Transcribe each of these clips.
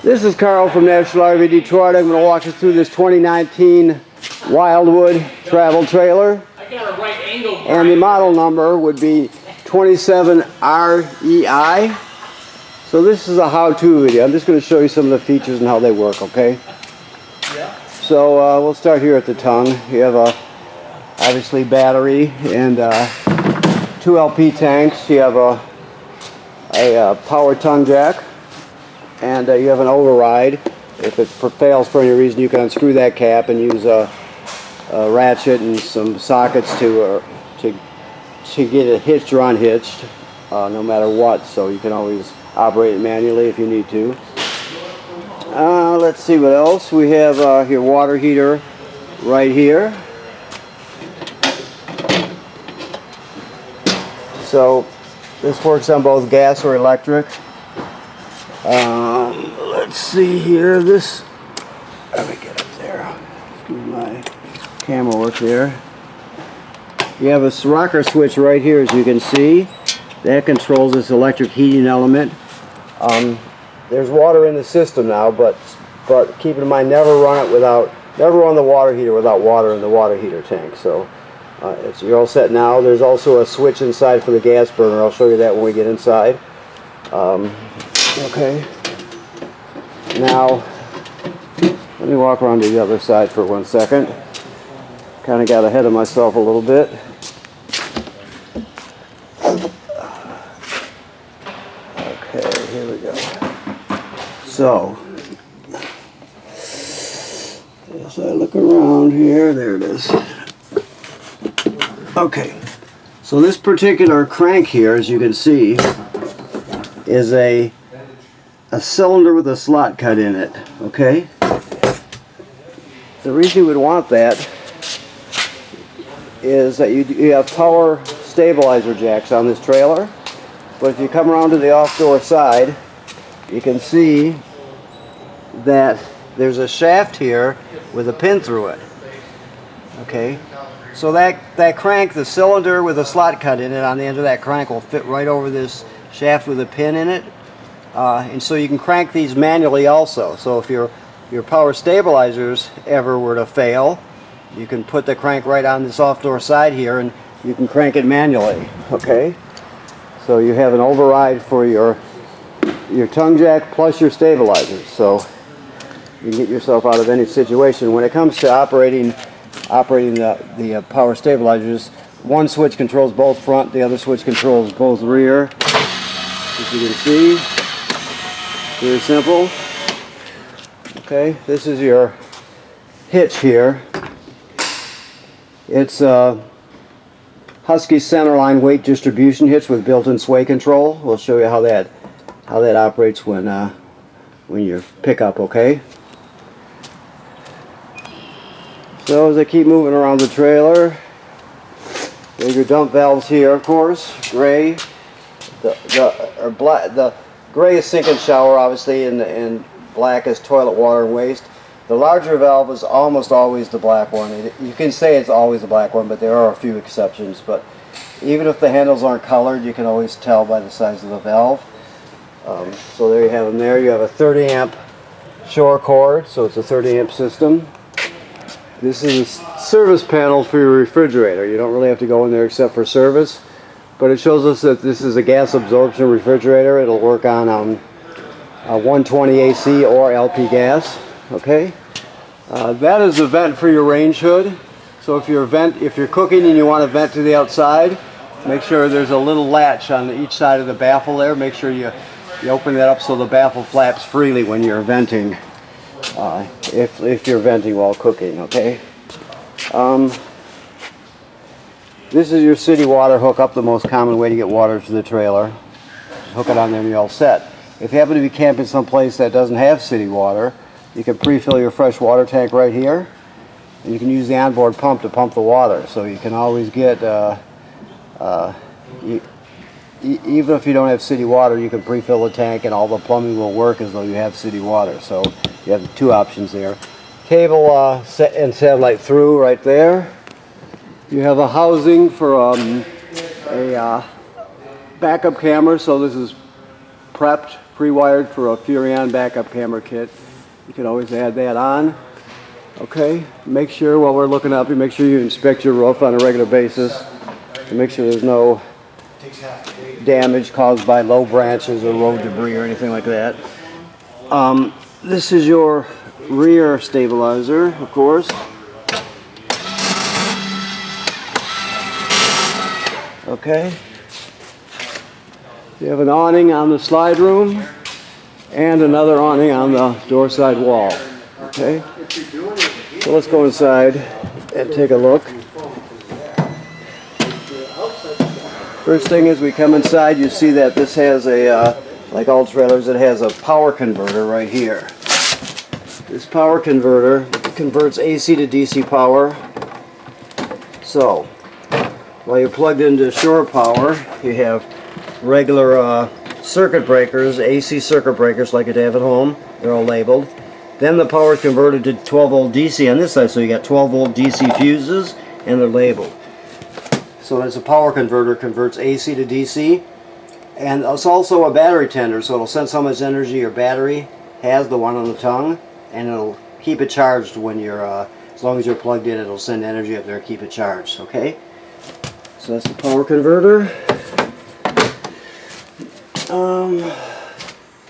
This is Carl from National RV Detroit. I'm going to walk you through this 2019 Wildwood travel trailer. I got a right angle. And the model number would be 27REI. So this is a how-to video. I'm just going to show you some of the features and how they work, okay? Yeah. So we'll start here at the tongue. You have obviously battery and 2 LP tanks. You have a power tongue jack. And you have an override. If it fails for any reason, you can unscrew that cap and use a ratchet and some sockets to get it hitched or unhitched, no matter what. So you can always operate it manually if you need to. Let's see what else. We have your water heater right here. So this works on both gas or electric. Let's see here. Let me get up there. My camera work there. You have a rocker switch right here, as you can see. That controls this electric heating element. There's water in the system now, but keep in mind, never run the water heater without water in the water heater tank. So you're all set now. There's also a switch inside for the gas burner. I'll show you that when we get inside. Okay. Now, let me walk around to the other side for 1 second. Kind of got ahead of myself a little bit. Okay, here we go. So, as I look around here, there it is. Okay, so this particular crank here, as you can see, is a cylinder with a slot cut in it, okay? The reason you would want that is that you have power stabilizer jacks on this trailer, but if you come around to the off-door side, you can see that there's a shaft here with a pin through it, okay? So that crank, the cylinder with a slot cut in it on the end of that crank will fit right over this shaft with a pin in it. And so you can crank these manually also. So if your power stabilizers ever were to fail, you can put the crank right on this off-door side here and you can crank it manually, okay? So you have an override for your tongue jack plus your stabilizers. So you can get yourself out of any situation. When it comes to operating the power stabilizers, one switch controls both front, the other switch controls both rear. As you can see, very simple. Okay, this is your hitch here. It's a Husky centerline weight distribution hitch with built-in sway control. We'll show you how that operates when you pick up. Okay. So as I keep moving around the trailer, there's your dump valves here, of course, gray. The gray is sink and shower, obviously, and black is toilet water and waste. The larger valve is almost always the black one. You can say it's always the black one, but there are a few exceptions. But even if the handles aren't colored, you can always tell by the size of the valve. So there you have them there. You have a 30 amp shore cord, so it's a 30 amp system. This is a service panel for your refrigerator. You don't really have to go in there except for service. But it shows us that this is a gas absorption refrigerator. It'll work on 120 AC or LP gas. Okay. That is the vent for your range hood. So if you're cooking and you want to vent to the outside, make sure there's a little latch on each side of the baffle there. Make sure you open that up so the baffle flaps freely when you're venting. If you're venting while cooking. Okay. This is your city water hookup, the most common way to get water to the trailer. Just hook it on there and you're all set. If you happen to be camping someplace that doesn't have city water, you can pre-fill your fresh water tank right here. And you can use the onboard pump to pump the water. So you can always get, even if you don't have city water, you can pre-fill the tank and all the plumbing will work as though you have city water. So you have 2 options there. Cable and satellite through right there. You have a housing for a backup camera, so this is prepped pre-wired for a Furrion backup camera kit. You can always add that on. Okay, make sure while we're looking up, you make sure you inspect your roof on a regular basis to make sure there's no damage caused by low branches or road debris or anything like that. This is your rear stabilizer, of course. Okay. You have an awning on the slide room and another awning on the door side wall. Okay. So let's go inside and take a look. First thing is we come inside, you see that this has a, like all trailers, it has a power converter right here. This power converter converts AC to DC power. So, while you're plugged into shore power, you have regular circuit breakers, AC circuit breakers like you'd have at home. They're all labeled. Then the power is converted to 12 volt DC on this side, so you got 12 volt DC fuses and they're labeled. So it's a power converter, converts AC to DC, and it's also a battery tender, so it'll sense how much energy your battery has, the one on the tongue, and it'll keep it charged when you're, as long as you're plugged in, it'll send energy up there and keep it charged, okay? So that's the power converter.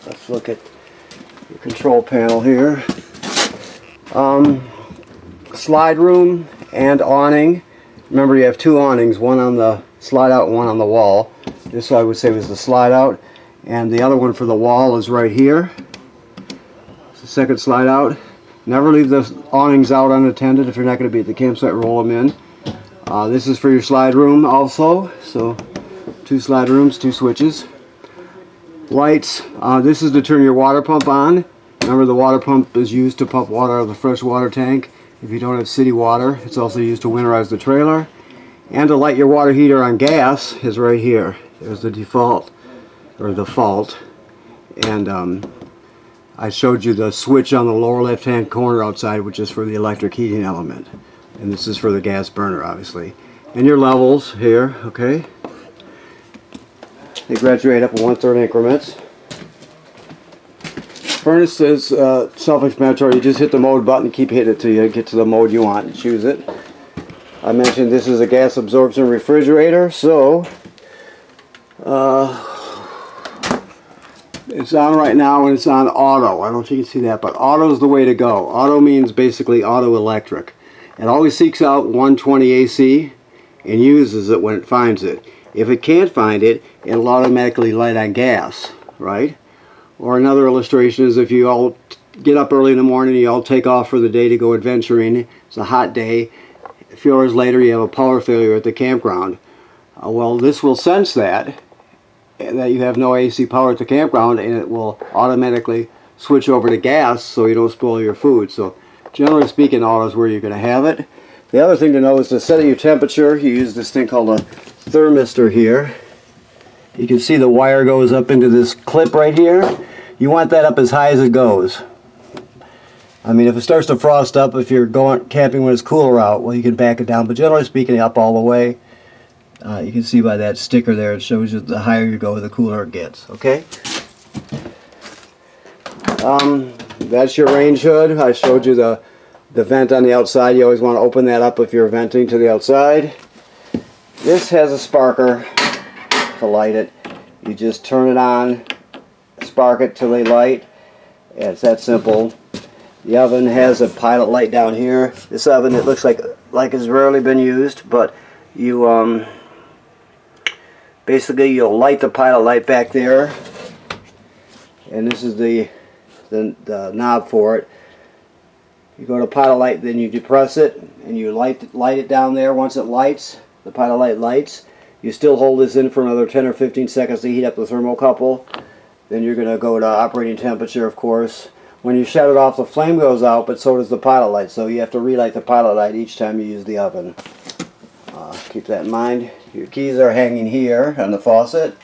Let's look at the control panel here. Slide room and awning. Remember, you have two awnings, one on the slide out and one on the wall. This I would say was the slide out, and the other one for the wall is right here. It's the second slide out. Never leave the awnings out unattended. If you're not going to be at the campsite, roll them in. This is for your slide room also, so two slide rooms, two switches. Lights, this is to turn your water pump on. Remember, the water pump is used to pump water out of the fresh water tank. If you don't have city water, it's also used to winterize the trailer. And to light your water heater on gas is right here. There's the default, or the fault. And I showed you the switch on the lower left hand corner outside, which is for the electric heating element. And this is for the gas burner, obviously. And your levels here, okay? They graduate up in 1/3 increments. Furnace is self-explanatory. You just hit the mode button and keep hitting it till you get to the mode you want and choose it. I mentioned this is a gas absorption refrigerator, so it's on right now and it's on auto. I don't know if you can see that, but auto is the way to go. Auto means basically auto electric. It always seeks out 120 AC and uses it when it finds it. If it can't find it, it'll automatically light on gas, right? Or another illustration is if you all get up early in the morning, you all take off for the day to go adventuring. It's a hot day. A few hours later, you have a power failure at the campground. Well, this will sense that you have no AC power at the campground, and it will automatically switch over to gas so you don't spoil your food. So generally speaking, auto is where you're going to have it. The other thing to know is to set your temperature. You use this thing called a thermistor here. You can see the wire goes up into this clip right here. You want that up as high as it goes. I mean, if it starts to frost up, if you're going camping when it's cooler out, well, you can back it down. But generally speaking, up all the way. You can see by that sticker there, it shows you the higher you go, the cooler it gets. Okay. That's your range hood. I showed you the vent on the outside. You always want to open that up if you're venting to the outside. This has a sparker to light it. You just turn it on, spark it till they light. Yeah, it's that simple. The oven has a pilot light down here. This oven, it looks like it's rarely been used, but you basically you'll light the pilot light back there, and this is the knob for it. You go to pilot light, then you depress it, and you light it down there. Once it lights, the pilot light lights. You still hold this in for another 10 or 15 seconds to heat up the thermocouple. Then you're going to go to operating temperature, of course. When you shut it off, the flame goes out, but so does the pilot light. So you have to relight the pilot light each time you use the oven. Keep that in mind. Your keys are hanging here on the faucet.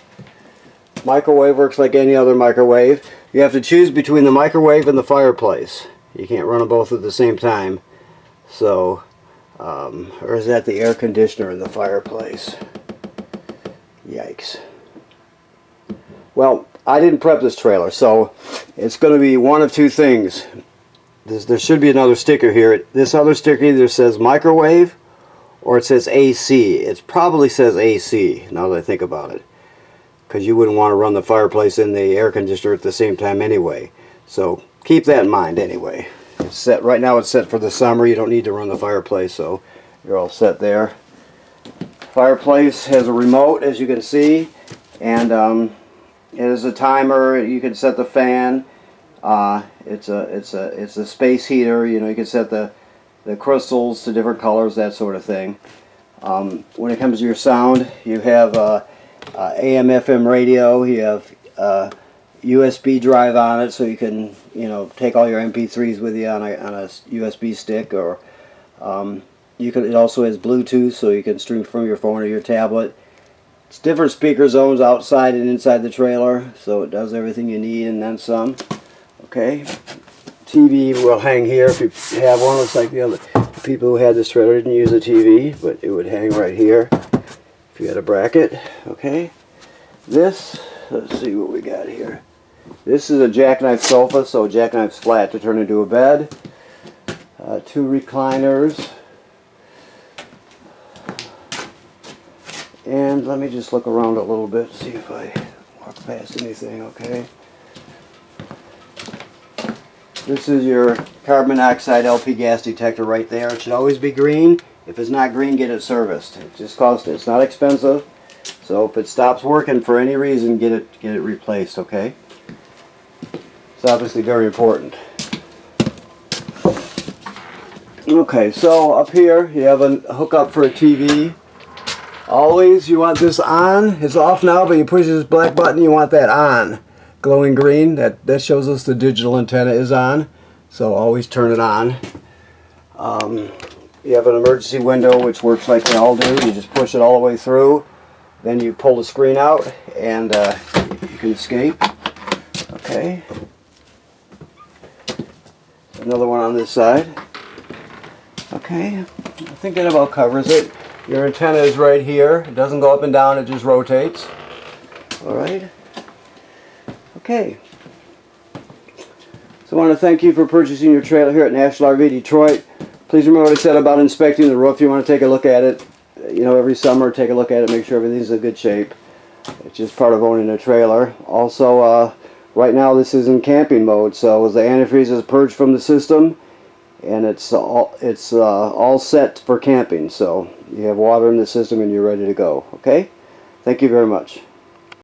Microwave works like any other microwave. You have to choose between the microwave and the fireplace. You can't run them both at the same time. So, or is that the air conditioner in the fireplace? Yikes. Well, I didn't prep this trailer, so it's going to be one of two things. There should be another sticker here. This other sticker either says microwave or it says AC. It probably says AC, now that I think about it, because you wouldn't want to run the fireplace and the air conditioner at the same time anyway. So keep that in mind anyway. It's set right now. It's set for the summer. You don't need to run the fireplace, so you're all set there. Fireplace has a remote, as you can see, and it is a timer. You can set the fan. It's a space heater. You know, you can set the crystals to different colors, that sort of thing. When it comes to your sound, you have AM FM radio. You have USB drive on it, so you can, you know, take all your MP3s with you on a USB stick, or you can. It also has Bluetooth, so you can stream from your phone or your tablet. It's different speaker zones outside and inside the trailer, so it does everything you need and then some. Okay, TV will hang here if you have one. Looks like the people who had this trailer didn't use a TV, but it would hang right here if you had a bracket. Okay, this, let's see what we got here. This is a jackknife sofa, so jackknife's flat to turn into a bed. 2 recliners. And let me just look around a little bit, see if I walk past anything. Okay. This is your carbon monoxide LP gas detector right there. It should always be green. If it's not green, get it serviced. It just costs. It's not expensive. So if it stops working for any reason, get it replaced. Okay. It's obviously very important. Okay, so up here you have a hookup for a TV. Always you want this on. It's off now, but you push this black button, you want that on. Glowing green, that shows us the digital antenna is on. So always turn it on. You have an emergency window, which works like they all do. You just push it all the way through. Then you pull the screen out and you can escape. Okay. Another one on this side. Okay, I think that about covers it. Your antenna is right here. It doesn't go up and down, it just rotates. Alright. Okay. So I want to thank you for purchasing your trailer here at National RV Detroit. Please remember what I said about inspecting the roof. You want to take a look at it, you know, every summer. Take a look at it, make sure everything's in good shape. It's just part of owning a trailer. Also, right now this is in camping mode, so the antifreeze is purged from the system, and it's all set for camping. So you have water in the system and you're ready to go. Okay? Thank you very much.